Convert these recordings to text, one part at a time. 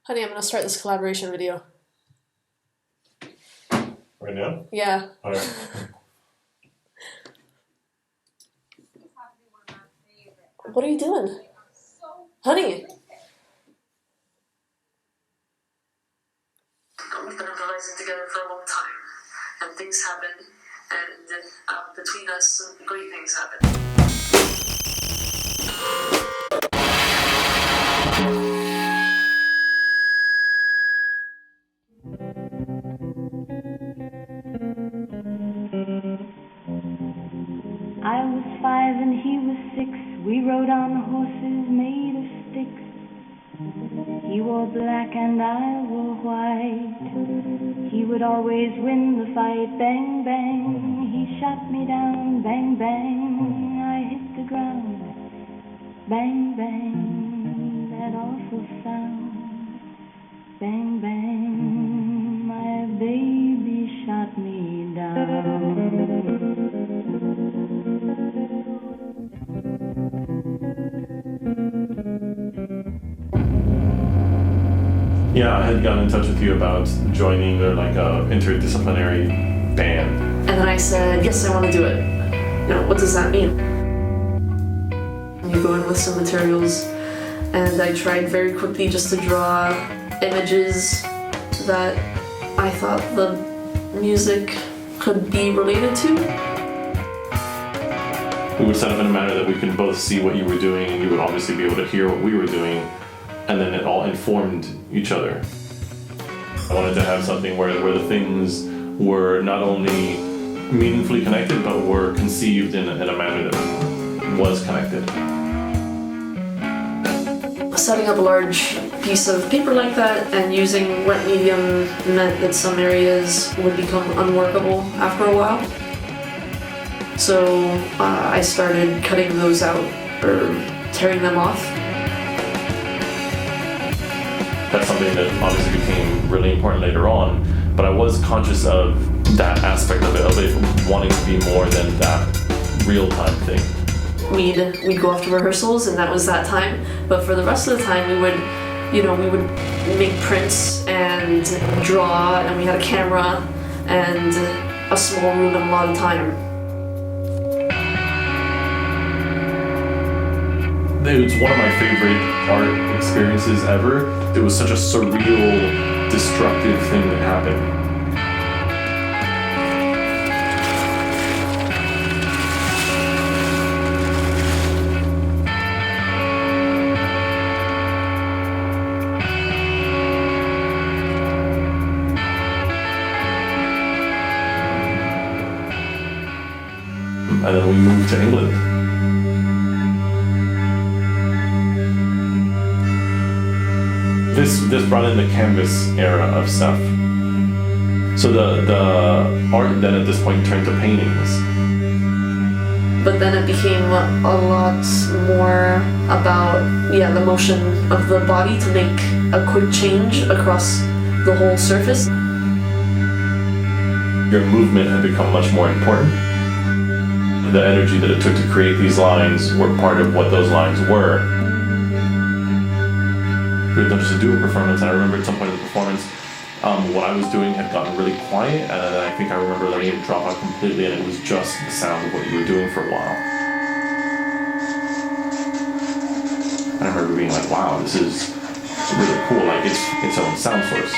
Honey, I'm gonna start this collaboration video. Right now? Yeah. Alright. What are you doing? Honey! We've been improvising together for a long time, and things happen, and between us, some great things happen. I was 5 and he was 6. We rode on horses made of sticks. He wore black and I wore white. He would always win the fight. Bang, bang, he shot me down. Bang, bang, I hit the ground. Bang, bang, that awful sound. Bang, bang, my baby shot me down. Yeah, I had gotten in touch with you about joining a interdisciplinary band. And then I said, yes, I want to do it. What does that mean? You go in with some materials, and I tried very quickly just to draw images that I thought the music could be related to. We would set up in a manner that we could both see what you were doing, and you would obviously be able to hear what we were doing, and then it all informed each other. I wanted to have something where the things were not only meaningfully connected, but were conceived in a manner that was connected. Setting up a large piece of paper like that and using wet medium meant that some areas would become unworkable after a while. So I started cutting those out, or tearing them off. That's something that obviously became really important later on, but I was conscious of that aspect of it wanting to be more than that real-time thing. We'd go off to rehearsals, and that was that time. But for the rest of the time, we would make prints and draw, and we had a camera and a small room and a lot of time. It was one of my favorite art experiences ever. It was such a surreal, destructive thing that happened. And then we moved to England. This brought in the canvas era of stuff. So the art then at this point turned to paintings. But then it became a lot more about, the motion of the body to make a quick change across the whole surface. Your movement had become much more important. The energy that it took to create these lines were part of what those lines were. We had done just a duo performance, and I remember at some point in the performance, what I was doing had gotten really quiet, and then I think I remember letting it drop out completely, and it was just the sound of what you were doing for a while. I remember being like, wow, this is really cool, like it's its own sound source.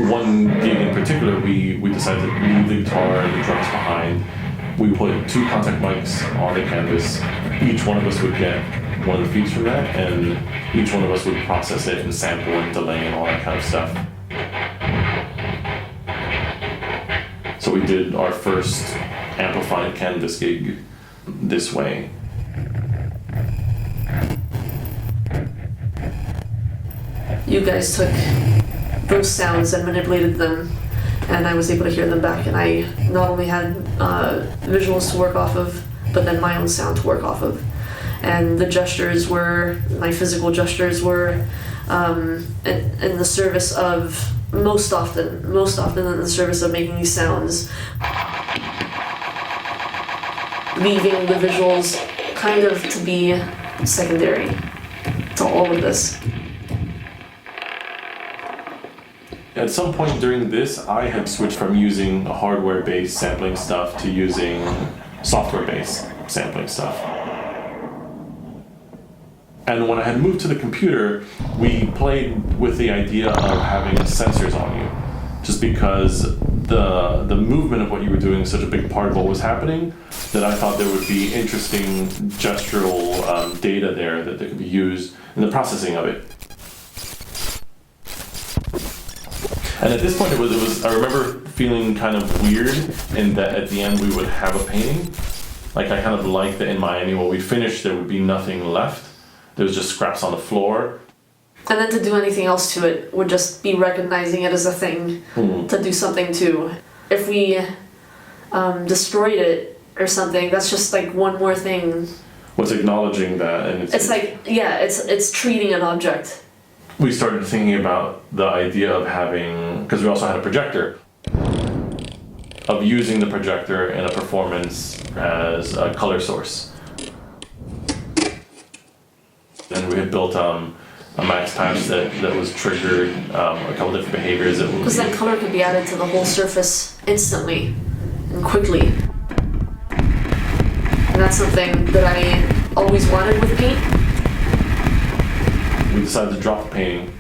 One gig in particular, we decided to leave the guitar and the drums behind. We put 2 contact mics on the canvas. Each one of us would get one of the feeds from that, and each one of us would process it and sample and delay and all that kind of stuff. So we did our first amplified canvas gig this way. You guys took those sounds and manipulated them, and I was able to hear them back, and I not only had visuals to work off of, but then my own sound to work off of. And the gestures were, my physical gestures were in the service of, most often in the service of making these sounds, leaving the visuals kind of to be secondary. to all of this. At some point during this, I had switched from using hardware-based sampling stuff to using software-based sampling stuff. And when I had moved to the computer, we played with the idea of having sensors on you, just because the movement of what you were doing is such a big part of what was happening that I thought there would be interesting gestural data there that could be used in the processing of it. And at this point, it was. I remember feeling kind of weird in that at the end we would have a painting. Like I kind of liked that in Miami when we finished there would be nothing left. There was just scraps on the floor. And then to do anything else to it would just be recognizing it as a thing to do something to. If we destroyed it or something, that's just like one more thing. What's acknowledging that, and it's like, yeah, it's treating an object. We started thinking about the idea of having, because we also had a projector, of using the projector in a performance as a color source. And we had built a max patch that was triggered a couple different behaviors. Because then color could be added to the whole surface instantly and quickly. And that's something that I always wanted with paint. We decided to drop the painting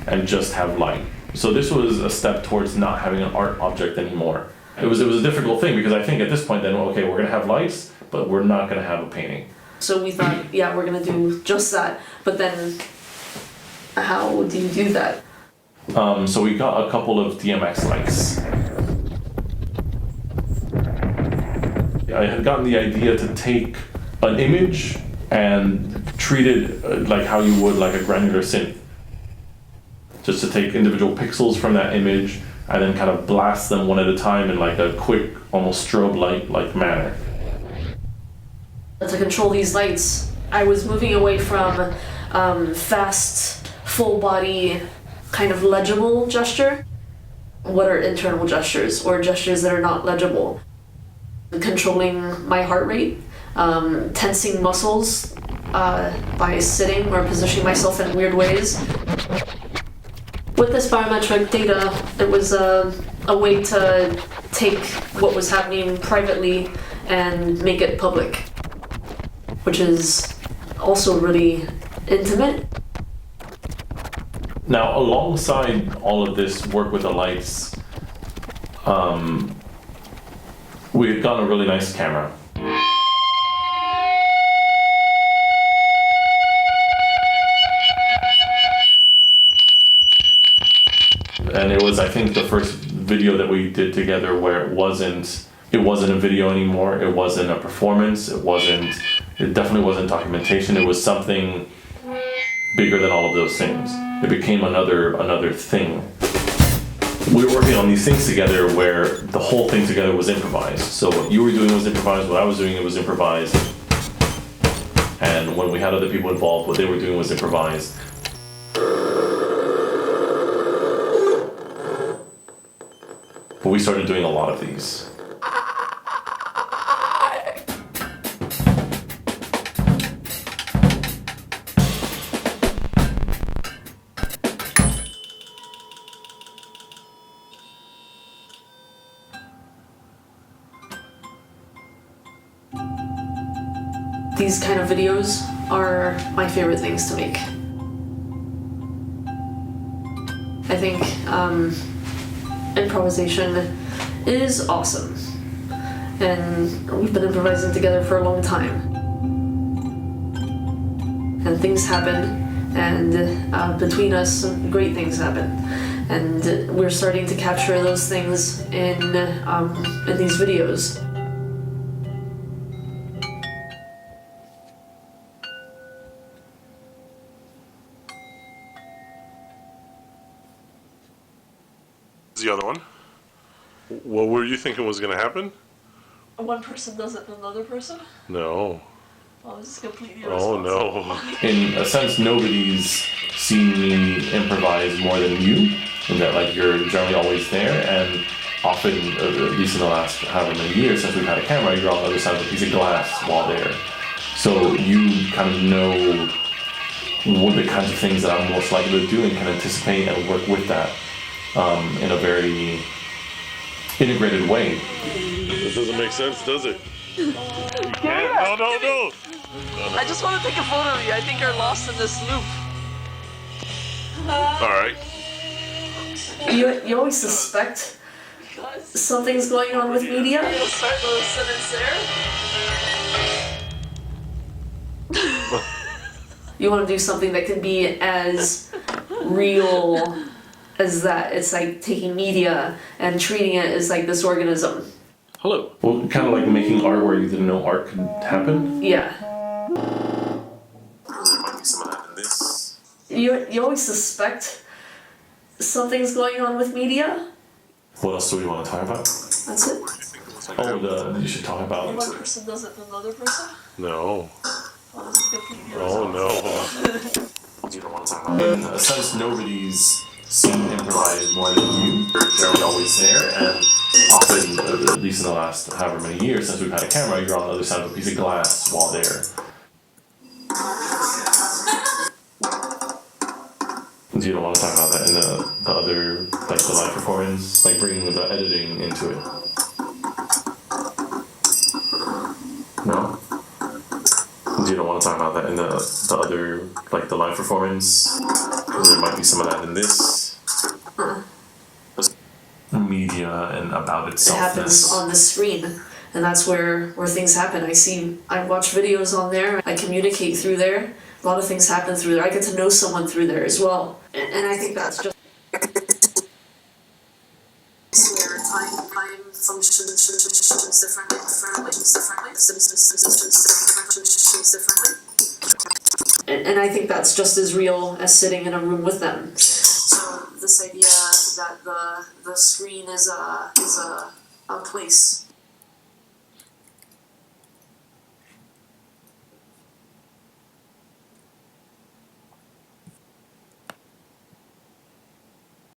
and just have light. So this was a step towards not having an art object anymore. It was a difficult thing because I think at this point then, okay, we're gonna have lights, but we're not gonna have a painting. So we thought, yeah, we're gonna do just that. But then, how do you do that? So we got a couple of DMX lights. I had gotten the idea to take an image and treat it like how you would like a granular synth. Just to take individual pixels from that image and then kind of blast them one at a time in like a quick, almost strobe light-like manner. To control these lights, I was moving away from fast, full body, kind of legible gesture. What are internal gestures or gestures that are not legible? Controlling my heart rate, tensing muscles by sitting or positioning myself in weird ways. With this biometric data, it was a way to take what was happening privately and make it public, which is also really intimate. Now, alongside all of this work with the lights, we had gotten a really nice camera. And it was, I think, the first video that we did together where it wasn't a video anymore, it wasn't a performance, it definitely wasn't documentation, it was something bigger than all of those things. It became another thing. We were working on these things together where the whole thing together was improvised. So what you were doing was improvised, what I was doing was improvised. And when we had other people involved, what they were doing was improvised. But we started doing a lot of these. These kind of videos are my favorite things to make. I think improvisation is awesome, and we've been improvising together for a long time. And things happen, and between us, great things happen. And we're starting to capture those things in these videos. The other one. What were you thinking was going to happen? One person does it to another person? No. Oh, this is completely Oh irresponsible. no. In a sense, nobody's seen me improvise more than you, in that like you're generally always there, and often, at least in the last however many years since we've had a camera, you're on the other side of a piece of glass while there. So you kind of know what the kinds of things that I'm most likely to do and can anticipate and work with that in a very integrated way. This doesn't make sense, does it? No, no, no! I just want to take a photo of you. I think you're lost in this loop. Alright. You always suspect something's going on with media. You'll start the sentence there. You want to do something that can be as real as that. It's like taking media and treating it as like this organism. Hello. Well, kind of like making art where you didn't know art could happen. Yeah. There might be some of that in this. You always suspect something's going on with media. What else do we want to talk about? That's it. Oh, you should talk about. One person does it than another person. No. Well, that's a good thing. Oh no. You don't want to talk about. In a sense, nobody's seen improvise more than you. You're generally always there, and often, at least in the last however many years since we've had a camera, you're on the other side of a piece of glass while there. You don't want to talk about that in the other, like the live performance, like bringing the editing into it. No? You don't want to talk about that in the other, like the live performance. There might be some of that in this. Media and about It itself. happens on the screen, and that's where things happen. I watch videos on there. I communicate through there. A lot of things happen through there. I get to know someone through there as well, and I think that's just Where time functions differently, and I think that's just as real as sitting in a room with them. So this idea that the screen is a place